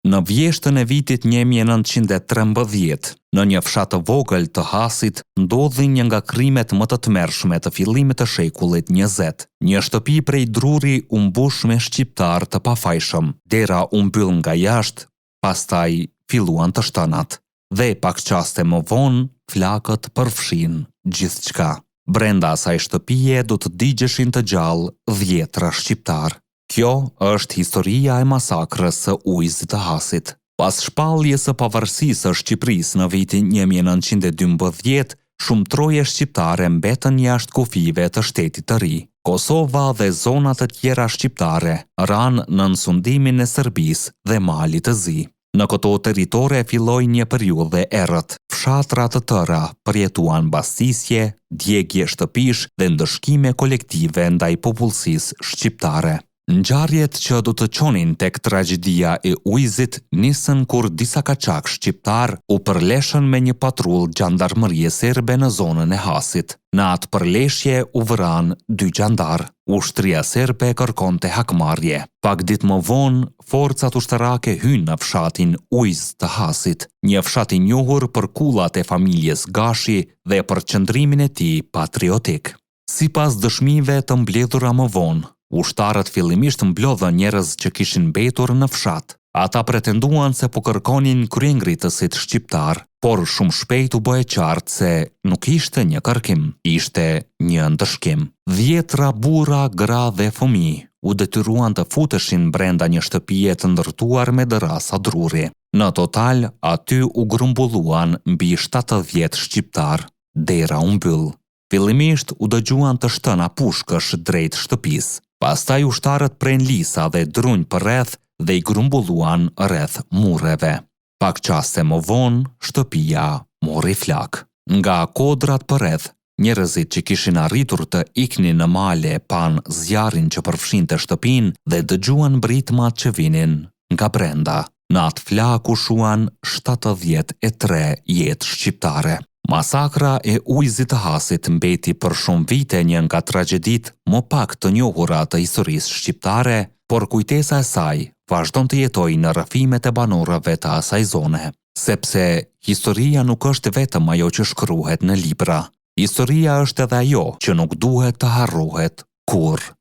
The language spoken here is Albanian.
Në vjeshtën e vitit 1913, në një fshat të vogël të Hasit, ndodhi një nga krimet më të tmerrshme të fillimit të shekullit 20. Një shtëpi prej druri u mbush me shqiptar të pafajshëm, dera u mbyll nga jashtë, pastaj filluan të shtënat. Dhe pak qaste më vonë, flakët përfshin gjithçka. Brenda asaj shtëpie do të digjeshin të gjallë 10 shqiptar. Kjo është historia e masakrës së Ujëzit të Hasit. Pas shpalljes së pavarësisë së Shqipërisë në vitin 1912, shumë troje shqiptare mbetën jashtë kufive të shtetit të ri. Kosova dhe zonat e tjera shqiptare ranë në nënsundimin e Serbisë dhe Malit të Zi. Në këto territore filloi një periudhë errët. Fshatra të tëra përjetuan bastisje, djegje shtëpish dhe ndëshkime kolektive ndaj popullsisë shqiptare. Ngjarjet që do të çonin tek tragjedia e Ujëzit nisën kur disa kaçak shqiptar u përleshën me një patrull gjandarmërie serbe në zonën e Hasit. Në atë përleshje u vran 2 gjandar. Ushtria serbe kërkonte hakmarrje. Pak ditë më vonë, forcat ushtarake hynë në fshatin Ujëz të Hasit, një fshat i njohur për kullat e familjes Gashi dhe për qëndrimin e tij patriotik. Sipas dëshmive të mbledhura më vonë, ushtarët fillimisht mblodhën njerëz që kishin mbetur në fshat. Ata pretenduan se po kërkonin kryengritësit shqiptar, por shumë shpejt u bë e qartë se nuk ishte një kërkim, ishte një ndëshkim. 10 burra, gra dhe fëmijë u detyruan të futeshin brenda një shtëpie të ndërtuar me dërasa druri. Në total, aty u grumbulluan mbi 70 shqiptar. Dera u mbyll. Fillimisht u dëgjuan të shtëna pushkësh drejt shtëpisë. Pastaj ushtarët pren lisa dhe drunj përreth dhe i grumbulluan rreth murreve. Pak qaste më vonë, shtëpia mori flak. Nga kodrat përreth, njerëzit që kishin arritur të iknin në male pan zjarrin që përfshinte shtëpinë dhe dëgjuan britmat që vinin nga brenda. Në atë flak u shuan 73 jetë shqiptare. Masakra e Ujëzit të Hasit mbeti për shumë vite një nga tragjeditë më pak të njohura të historisë shqiptare, por kujtesa e saj vazhdon të jetojë në rrëfimet e banorëve të asaj zone, sepse historia nuk është vetëm ajo që shkruhet në libra. Historia është edhe ajo që nuk duhet të harrohet kurrë.